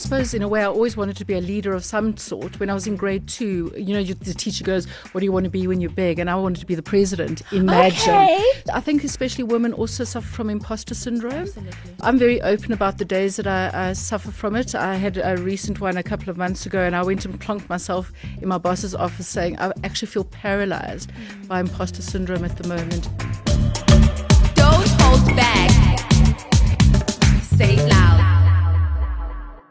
suppose in a way I always wanted to be a leader of some sort. When I was in grade 2, the teacher goes, what do you want to be when you're big? And I wanted to be the president. Imagine. Okay. I think especially women also suffer from imposter syndrome. Absolutely. I'm very open about the days that I suffer from it. I had a recent one a couple of months ago, and I went and plonked myself in my boss's office saying I actually feel paralyzed by imposter syndrome at the moment. Don't hold back. Say it loud.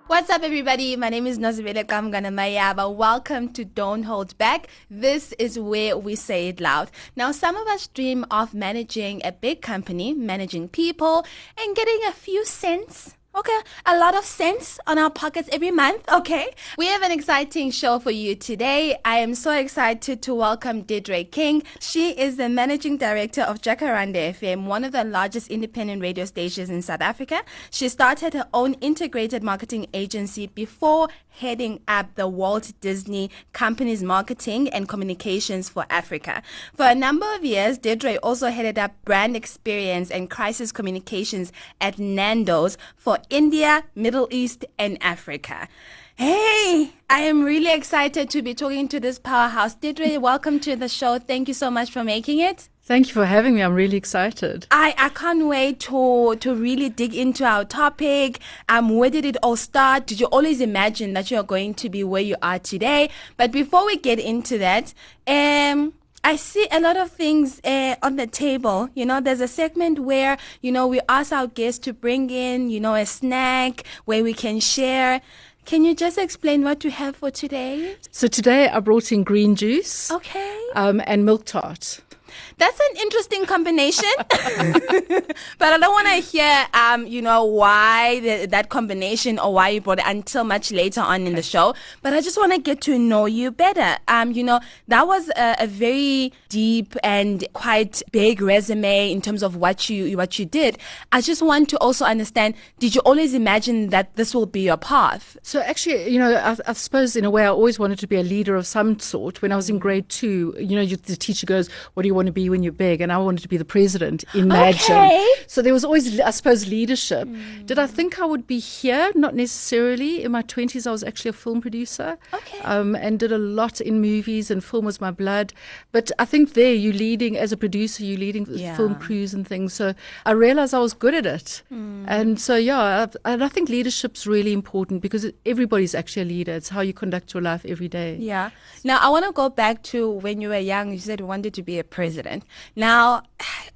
What's up, everybody? My name is Nozibele Kamganamayaba. Welcome to Don't Hold Back. This is where we say it loud. Now, some of us dream of managing a big company, managing people, and getting a few cents. Okay, a lot of cents on our pockets every month, okay? We have an exciting show for you today. I am so excited to welcome Deirdre King. She is the Managing Director of Jacaranda FM, one of the largest independent radio stations in South Africa. She started her own integrated marketing agency before heading up the Walt Disney Company's marketing and communications for Africa. For a number of years, Deirdre also headed up brand experience and crisis communications at Nandos for India, Middle East, and Africa. Hey, I am really excited to be talking to this powerhouse. Deirdre, welcome to the show. Thank you so much for making it. Thank you for having me. I'm really excited. I can't wait to really dig into our topic. Where did it all start? Did you always imagine that you're going to be where you are today? But before we get into that, I see a lot of things on the table. There's a segment where, we ask our guests to bring in, a snack where we can share. Can you just explain what you have for today? So today I brought in green juice. Okay. And milk tart. That's an interesting combination, but I don't want to hear, why that combination or why you brought it until much later on in the show. But I just want to get to know you better. That was a very deep and quite big resume in terms of what you did. I just want to also understand, did you always imagine that this will be your path? So actually, I suppose in a way I always wanted to be a leader of some sort. When I was in grade 2, the teacher goes, what do you want to be when you're big? And I wanted to be the president. Imagine. Okay. So there was always, I suppose, leadership. Did I think I would be here? Not necessarily. In my 20s, I was actually a film producer. Okay. And did a lot in movies, and film was my blood. But I think there, you're leading, as a producer, you're leading film crews and things. So I realized I was good at it. And so, and I think leadership's really important because everybody's actually a leader. It's how you conduct your life every day. Yeah. Now, I want to go back to when you were young. You said you wanted to be a president. Now,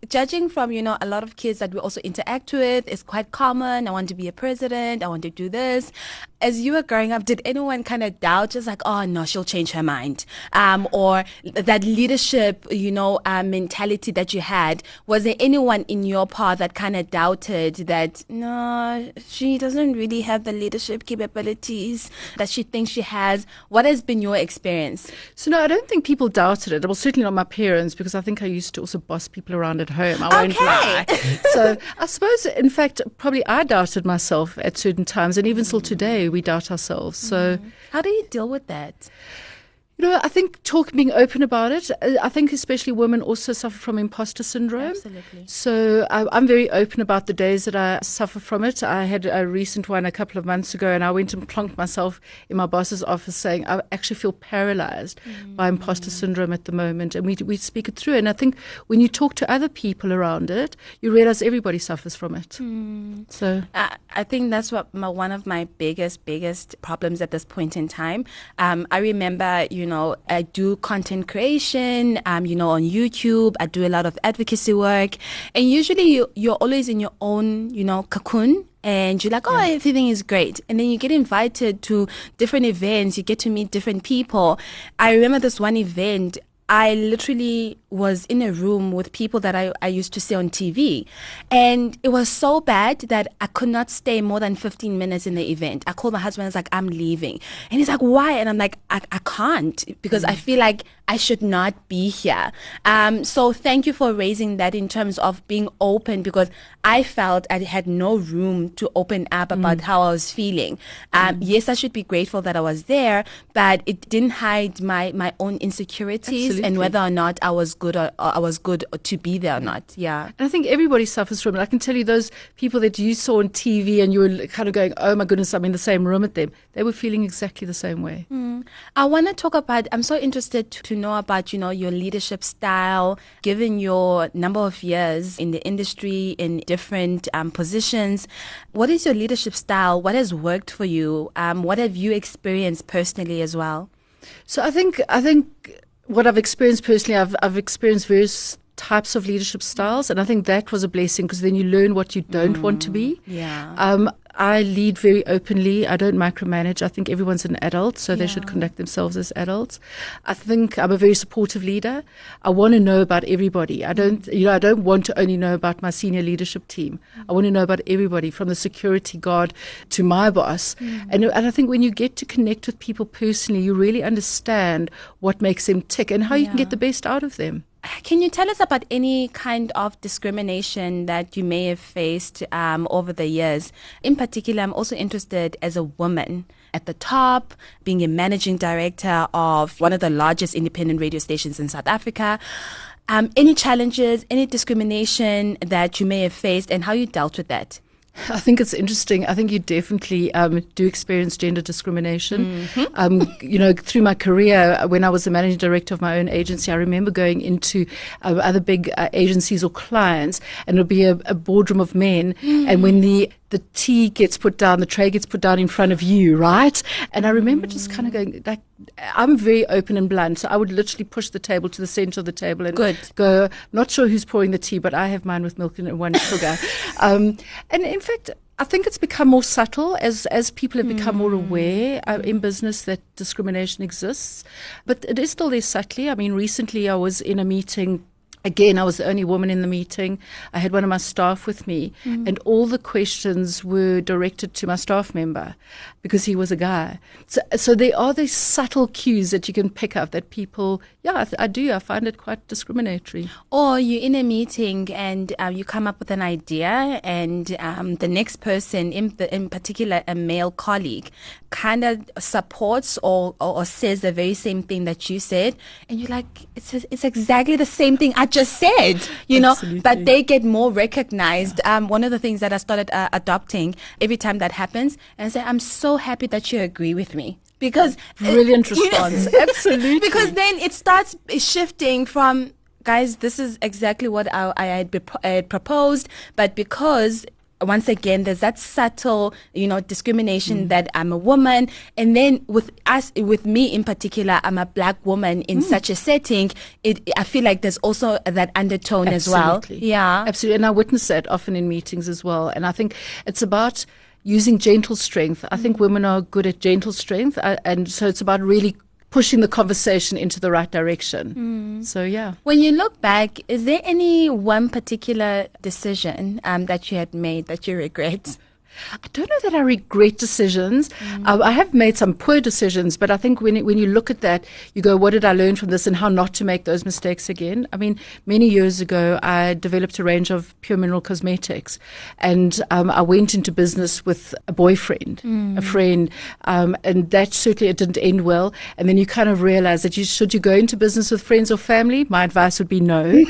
judging from, a lot of kids that we also interact with, it's quite common. I want to be a president. I want to do this. As you were growing up, did anyone kind of doubt, just like, oh, no, she'll change her mind? Or that leadership, mentality that you had, was there anyone in your path that kind of doubted that, no, she doesn't really have the leadership capabilities that she thinks she has? What has been your experience? So, no, I don't think people doubted it. Well, certainly not my parents, because I think I used to also boss people around at home. I won't lie. So I suppose, in fact, probably I doubted myself at certain times, and even still today, we doubt ourselves. So, how do you deal with that? I think being open about it. I think especially women also suffer from imposter syndrome. Absolutely. So I'm very open about the days that I suffer from it. I had a recent one a couple of months ago, and I went and plonked myself in my boss's office saying I actually feel paralyzed by imposter syndrome at the moment. And we speak it through. And I think when you talk to other people around it, you realize everybody suffers from it. So I think that's what one of my biggest problems at this point in time. I remember, I do content creation, on YouTube. I do a lot of advocacy work. And usually you're always in your own, cocoon. And you're like, oh, everything is great. And then you get invited to different events. You get to meet different people. I remember this one event. I literally was in a room with people that I used to see on TV. And it was so bad that I could not stay more than 15 minutes in the event. I called my husband. I was like, I'm leaving. And he's like, why? And I'm like, I can't, because I feel like I should not be here. So thank you for raising that in terms of being open, because I felt I had no room to open up about how I was feeling. Yes, I should be grateful that I was there, but it didn't hide my own insecurities and whether or not I was good or I was good to be there or not. Yeah. And I think everybody suffers from it. I can tell you those people that you saw on TV and you were kind of going, oh my goodness, I'm in the same room with them. They were feeling exactly the same way. I want to talk about, I'm so interested to know about, your leadership style, given your number of years in the industry, in different positions. What is your leadership style? What has worked for you? What have you experienced personally as well? So I think what I've experienced personally, I've experienced various types of leadership styles, and I think that was a blessing because then you learn what you don't want to be. Yeah. I lead very openly. I don't micromanage. I think everyone's an adult, so they should conduct themselves as adults. I think I'm a very supportive leader. I want to know about everybody. I don't want to only know about my senior leadership team. I want to know about everybody, from the security guard to my boss. And I think when you get to connect with people personally, you really understand what makes them tick and how you can get the best out of them. Can you tell us about any kind of discrimination that you may have faced over the years? In particular, I'm also interested as a woman at the top, being a managing director of one of the largest independent radio stations in South Africa. Any challenges, any discrimination that you may have faced and how you dealt with that? I think it's interesting. I think you definitely do experience gender discrimination. Through my career, when I was the managing director of my own agency, I remember going into other big agencies or clients, and it would be a boardroom of men. And when the tea gets put down, the tray gets put down in front of you, right? And I remember just kind of going, like, I'm very open and blunt, so I would literally push the table to the center of the table and go, not sure who's pouring the tea, but I have mine with milk and one sugar. And in fact, I think it's become more subtle as people have become more aware in business that discrimination exists. But it is still there subtly. I mean, recently I was in a meeting. Again, I was the only woman in the meeting. I had one of my staff with me, and all the questions were directed to my staff member because he was a guy. So there are these subtle cues that you can pick up that people, I find it quite discriminatory. Or you're in a meeting and you come up with an idea, and the next person, in particular a male colleague, kind of supports or says the very same thing that you said, and you're like, it's exactly the same thing I just said, Absolutely. But they get more recognized. One of the things that I started adopting every time that happens, and say, I'm so happy that you agree with me. Because brilliant response. Absolutely. Because then it starts shifting from, guys, this is exactly what I had proposed, but because once again, there's that subtle, discrimination that I'm a woman. And then with me in particular, I'm a black woman in such a setting. I feel like there's also that undertone as well. Yeah. Absolutely. And I witness that often in meetings as well. And I think it's about using gentle strength. I think women are good at gentle strength. And so it's about really pushing the conversation into the right direction. So, yeah. When you look back, is there any one particular decision that you had made that you regret? I don't know that I regret decisions. I have made some poor decisions, but I think when you look at that, you go, what did I learn from this and how not to make those mistakes again? I mean, many years ago, I developed a range of pure mineral cosmetics, and I went into business with a boyfriend, a friend, and that certainly it didn't end well. And then you kind of realize that should you go into business with friends or family? My advice would be no.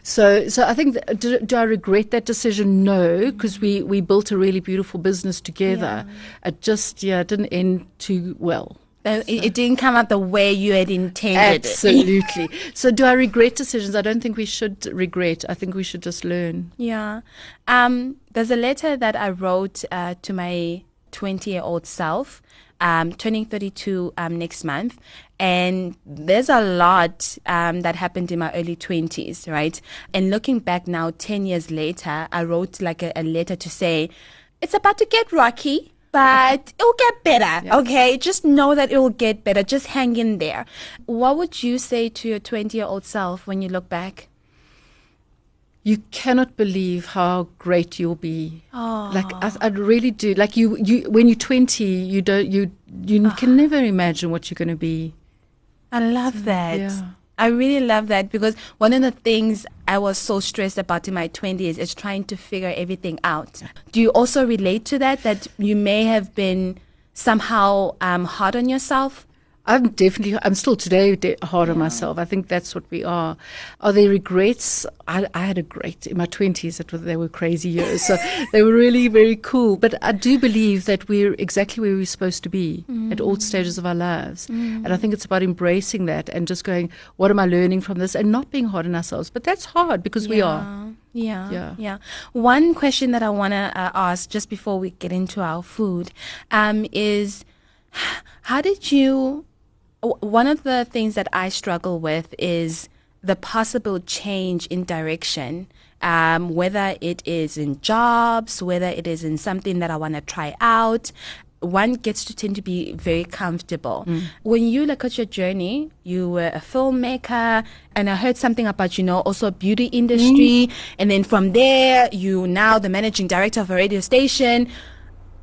So I think, do I regret that decision? No, because we built a really beautiful business together. It just didn't end too well. It didn't come out the way you had intended. Absolutely. So do I regret decisions? I don't think we should regret. I think we should just learn. Yeah. There's a letter that I wrote to my 20-year-old self, turning 32 next month. And there's a lot that happened in my early 20s, right? And looking back now, 10 years later, I wrote like a letter to say, it's about to get rocky, but it'll get better, okay? Just know that it will get better. Just hang in there. What would you say to your 20-year-old self when you look back? You cannot believe how great you'll be. Oh. Like I really do. Like you when you're 20, you can never imagine what you're going to be. I love that. Yeah. I really love that, because one of the things I was so stressed about in my 20s is trying to figure everything out. Do you also relate to that you may have been somehow hard on yourself? I'm still today hard on myself. I think that's what we are. Are there regrets? I had a great, in my 20s, they were crazy years. So they were really very cool. But I do believe that we're exactly where we're supposed to be at all stages of our lives. And I think it's about embracing that and just going, what am I learning from this? And not being hard on ourselves. But that's hard because we are. Yeah. One question that I want to ask just before we get into our food is, how did you... One of the things that I struggle with is the possible change in direction, whether it is in jobs, whether it is in something that I want to try out. One gets to tend to be very comfortable. When you look at your journey, you were a filmmaker, and I heard something about, also beauty industry. And then from there, you now the managing director of a radio station.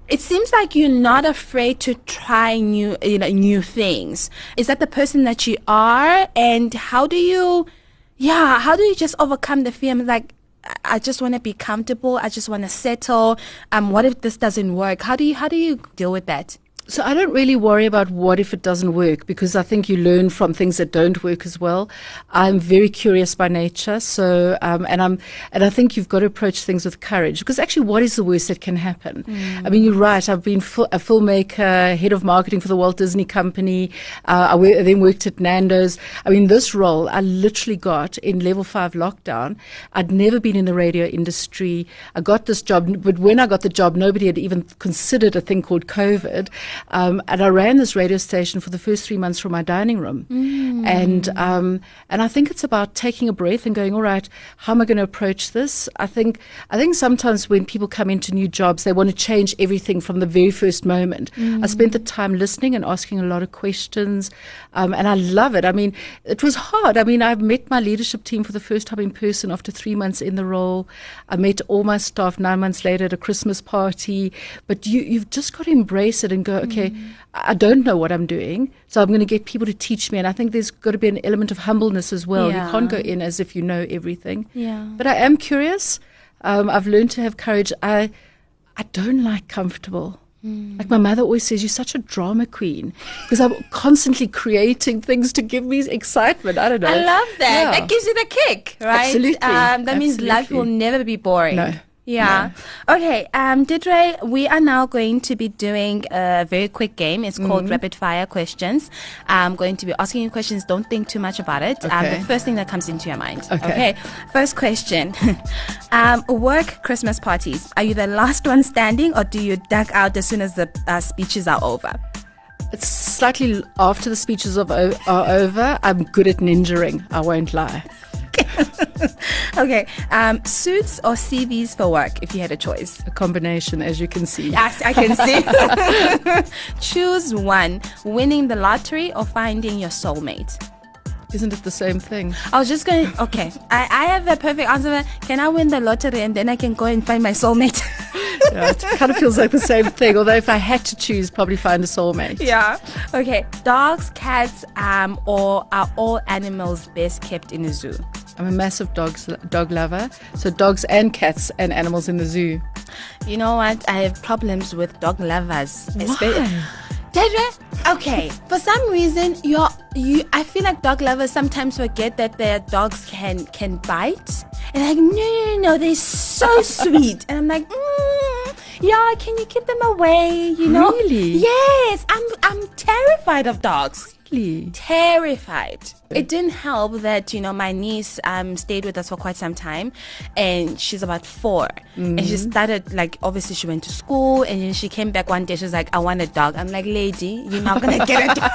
It seems like you're not afraid to try new things. Is that the person that you are? And how do you just overcome the fear? I'm like, I just want to be comfortable. I just want to settle. What if this doesn't work? How do you deal with that? So I don't really worry about what if it doesn't work, because I think you learn from things that don't work as well. I'm very curious by nature, so and I think you've got to approach things with courage, because actually, what is the worst that can happen? I mean, you're right. I've been a filmmaker, head of marketing for the Walt Disney Company. I then worked at Nandos. I mean, this role I literally got in level 5 lockdown. I'd never been in the radio industry. I got this job, but when I got the job, nobody had even considered a thing called COVID. And I ran this radio station for the first 3 months from my dining room. And I think it's about taking a breath and going, all right, how am I going to approach this? I think sometimes when people come into new jobs, they want to change everything from the very first moment. I spent the time listening and asking a lot of questions, and I love it. I mean, it was hard. I mean, I've met my leadership team for the first time in person after 3 months in the role. I met all my staff 9 months later at a Christmas party. But you've just got to embrace it and go, okay, I don't know what I'm doing, so I'm going to get people to teach me. And I think there's got to be an element of humbleness as well. Yeah. You can't go in as if you know everything. Yeah. But I am curious. I've learned to have courage. I don't like comfortable. Like my mother always says, you're such a drama queen, because I'm constantly creating things to give me excitement. I don't know. I love that. Yeah. That gives you the kick, right? Absolutely. That means life will never be boring. No. Yeah. No. Okay. Deirdre, we are now going to be doing a very quick game. It's called Rapid Fire Questions. I'm going to be asking you questions. Don't think too much about it. Okay. The first thing that comes into your mind. Okay. First question. Work Christmas parties. Are you the last one standing, or do you duck out as soon as the speeches are over? It's slightly after the speeches are over. I'm good at ninjaing. I won't lie. Okay. Suits or CVs for work, if you had a choice? A combination, as you can see. Yes, I can see. Choose one: winning the lottery or finding your soulmate. Isn't it the same thing? I was just going, okay, I have a perfect answer. Can I win the lottery and then I can go and find my soulmate? Yeah, it kind of feels like the same thing, although if I had to choose, probably find a soulmate. Yeah. Okay. Dogs, cats, or are all animals best kept in a zoo? I'm a massive dog lover, so dogs and cats and animals in the zoo. You know what? I have problems with dog lovers. Why? Deirdre, okay. For some reason, I feel like dog lovers sometimes forget that their dogs can bite. And like, no, they're so sweet. And I'm like, yeah, can you keep them away? You know? Really? Yes, I'm terrified of dogs. Really? Terrified. It didn't help that, my niece stayed with us for quite some time, and she's about 4. And she started, like, obviously she went to school, and then she came back one day, she was like, I want a dog. I'm like, lady, you're not going to get a dog.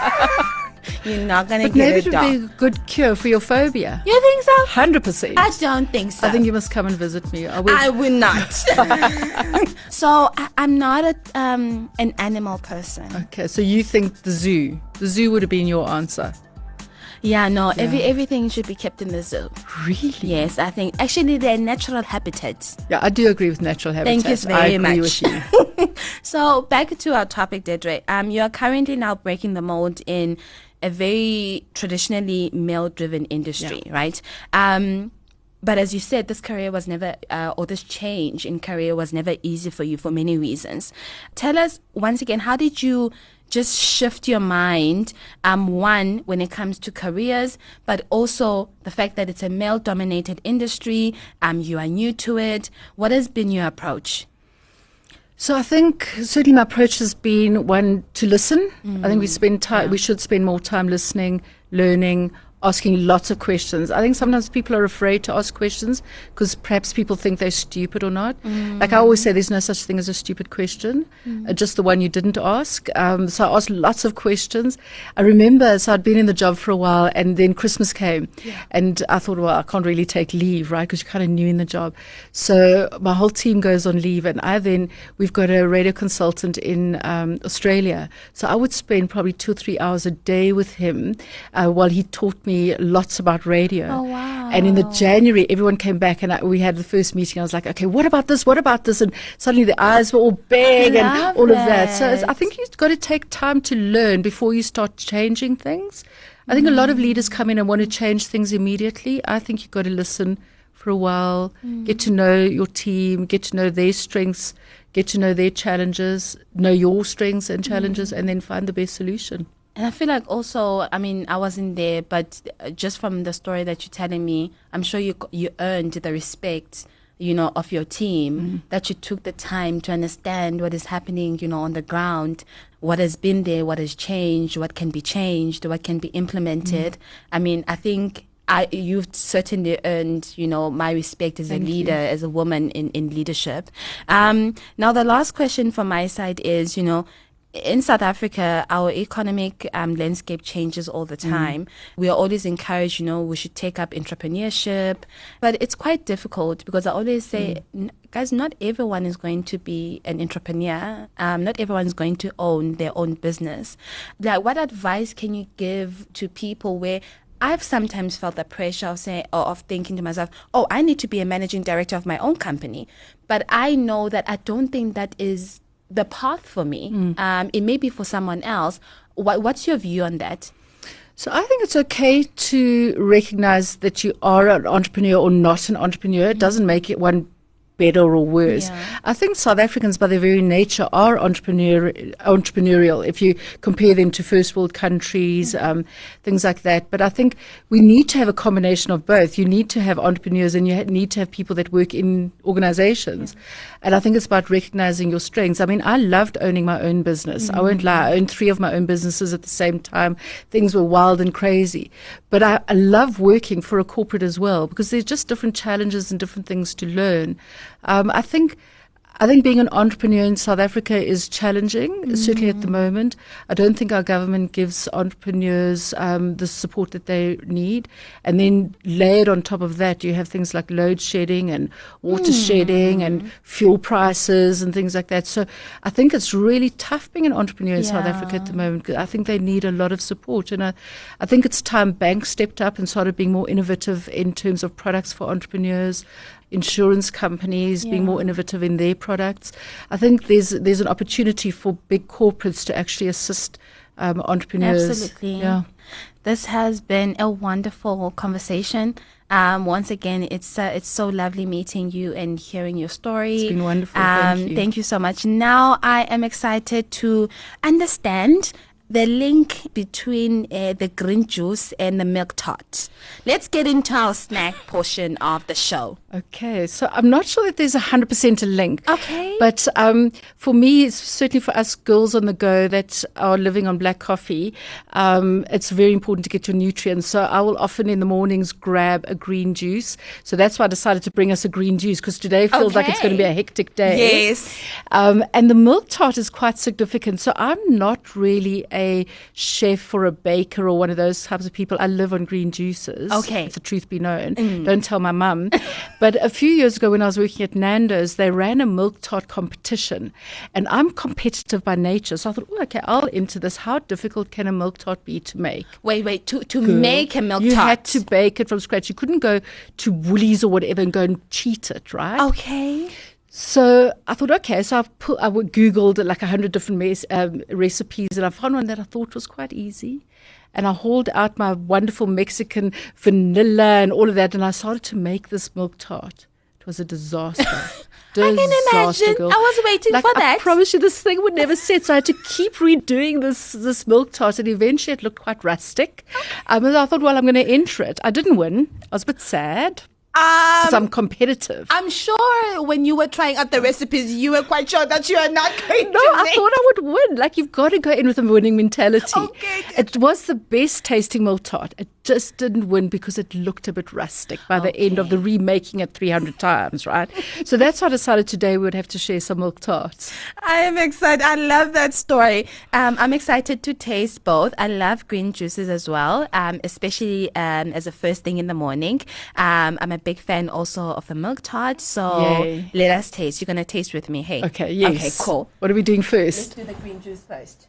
You're not going to get a dog. Maybe it would be a good cure for your phobia. You think so? 100%. I don't think so. I think you must come and visit me. I will not. So I'm not an animal person. Okay, so you think the zoo would have been your answer? Yeah, no, everything should be kept in the zoo. Really? Yes, I think actually they're natural habitats. Yeah, I do agree with natural habitats. Thank you very much. I agree with you. So back to our topic, Deirdre. You are currently now breaking the mold in a very traditionally male-driven industry, right? But as you said, this career was never, or this change in career was never easy for you for many reasons. Tell us once again, how did you just shift your mind, one, when it comes to careers, but also the fact that it's a male-dominated industry, you are new to it. What has been your approach? So I think certainly my approach has been one to listen. I think we should spend more time listening, learning, asking lots of questions. I think sometimes people are afraid to ask questions because perhaps people think they're stupid or not. Like I always say, there's no such thing as a stupid question, just the one you didn't ask. So I asked lots of questions. I remember, so I'd been in the job for a while, and then Christmas came, and I thought, well, I can't really take leave, right? Because you're kind of new in the job. So my whole team goes on leave, and we've got a radio consultant in Australia. So I would spend probably 2 or 3 hours a day with him while he taught me lots about radio. Oh, wow. And in the January, everyone came back, and we had the first meeting. I was like, okay, what about this? What about this? And suddenly the eyes were all big and all of that. So I think you've got to take time to learn before you start changing things. I think a lot of leaders come in and want to change things immediately. I think you've got to listen for a while, get to know your team, get to know their strengths, get to know their challenges, know your strengths and challenges, and then find the best solution. And I feel like also, I mean, I wasn't there, but just from the story that you're telling me, I'm sure you earned the respect, of your team, that you took the time to understand what is happening, on the ground, what has been there, what has changed, what can be changed, what can be implemented. I mean, I think you've certainly earned, my respect as a leader, as a woman in leadership. Now, the last question from my side is, in South Africa, our economic landscape changes all the time. We are always encouraged, we should take up entrepreneurship, but it's quite difficult because I always say, guys, not everyone is going to be an entrepreneur. Not everyone is going to own their own business. Like, what advice can you give to people where I've sometimes felt the pressure of thinking to myself, oh, I need to be a managing director of my own company, but I know that I don't think that is the path for me. It may be for someone else. What's your view on that? So I think it's okay to recognize that you are an entrepreneur or not an entrepreneur. It doesn't make it one better or worse. I think South Africans, by their very nature, are entrepreneurial if you compare them to first world countries, things like that. But I think we need to have a combination of both. You need to have entrepreneurs and you need to have people that work in organizations. And I think it's about recognizing your strengths. I mean, I loved owning my own business. I won't lie. I owned 3 of my own businesses at the same time. Things were wild and crazy. But I love working for a corporate as well because there's just different challenges and different things to learn. I think being an entrepreneur in South Africa is challenging, certainly at the moment. I don't think our government gives entrepreneurs the support that they need. And then layered on top of that, you have things like load shedding and water shedding and fuel prices and things like that. So I think it's really tough being an entrepreneur in South Africa at the moment. 'Cause I think they need a lot of support. And I think it's time banks stepped up and started being more innovative in terms of products for entrepreneurs. Insurance companies being more innovative in their products. I think there's an opportunity for big corporates to actually assist entrepreneurs. Absolutely. Yeah. This has been a wonderful conversation. Once again, it's so lovely meeting you and hearing your story. It's been wonderful. Thank you. Thank you so much. Now I am excited to understand the link between the green juice and the milk tart. Let's get into our snack portion of the show. Okay, so I'm not sure that there's 100% a link. Okay. But for me, it's certainly for us girls on the go that are living on black coffee, it's very important to get your nutrients. So I will often in the mornings grab a green juice. So that's why I decided to bring us a green juice because today feels like it's going to be a hectic day. Yes. And the milk tart is quite significant. So I'm not really a chef or a baker or one of those types of people. I live on green juices. Okay. If the truth be known. Don't tell my mum. But a few years ago when I was working at Nandos, they ran a milk tart competition. And I'm competitive by nature. So I thought, oh, okay, I'll enter this. How difficult can a milk tart be to make? Wait, to make a milk tart? You had to bake it from scratch. You couldn't go to Woolies or whatever and go and cheat it, right? Okay. So I thought, okay, so I Googled like 100 different recipes and I found one that I thought was quite easy. and I hauled out my wonderful Mexican vanilla and all of that, and I started to make this milk tart. It was a disaster. I can imagine. Girl. I was waiting for that. I promise you, this thing would never set. So I had to keep redoing this milk tart, and eventually it looked quite rustic. I thought, well, I'm going to enter it. I didn't win. I was a bit sad. Because I'm competitive. I'm sure when you were trying out the recipes, you were quite sure that you are not going to I thought I would win. Like, you've got to go in with a winning mentality. Okay. It was the best tasting milk tart. It just didn't win because it looked a bit rustic by the end of the remaking it 300 times, right? So that's why I decided today we would have to share some milk tarts. I am excited. I love that story. I'm excited to taste both. I love green juices as well, especially as a first thing in the morning. I'm a big fan also of the milk tart. So Yay. Let us taste. You're going to taste with me. Hey. Okay, yes. Okay, cool. What are we doing Let's first? do the green juice first.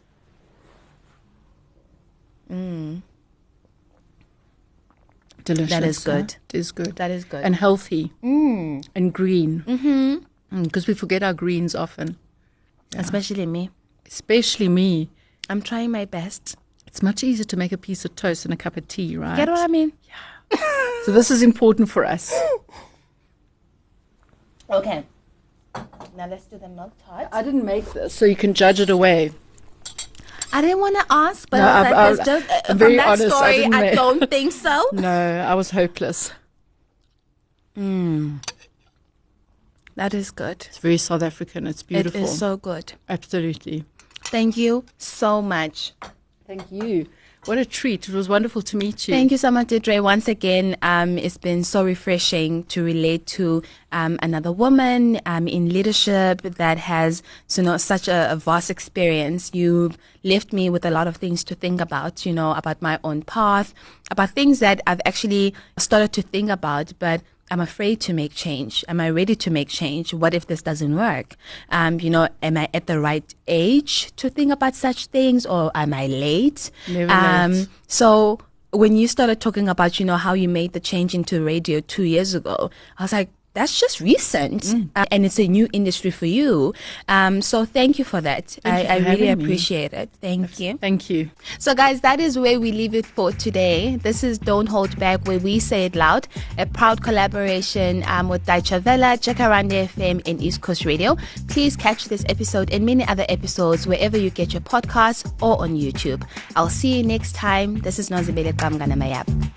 Delicious. That is good. It is good. That is good. And healthy. And green. Because we forget our greens often. Yeah. Especially me. Especially me. I'm trying my best. It's much easier to make a piece of toast than a cup of tea, right? Get what I mean? So this is important for us. Okay. Now let's do the milk tart. I didn't make this, so you can judge it away. I didn't want to ask, but No, I was like, there's just, I'm from very that honest, story, I make- don't think so. No, I was hopeless. That is good. It's very South African. It's beautiful. It is so good. Absolutely. Thank you so much. Thank you. What a treat. It was wonderful to meet you. Thank you so much, Deirdre. Once again, it's been so refreshing to relate to another woman in leadership that has such a vast experience. You've left me with a lot of things to think about, about my own path, about things that I've actually started to think about, but I'm afraid to make change. Am I ready to make change? What if this doesn't work? Am I at the right age to think about such things, or am I late? Never late. So when you started talking about, how you made the change into radio 2 years ago, I was like, that's just recent. And it's a new industry for you. So thank you for that. I really appreciate it. Thank you. Thank you. So guys, that is where we leave it for today. This is Don't Hold Back, where we say it loud, a proud collaboration with Deutsche Welle, Jacaranda FM and East Coast Radio. Please catch this episode and many other episodes wherever you get your podcasts or on YouTube. I'll see you next time. This is Nozibele Kamgana Mayab.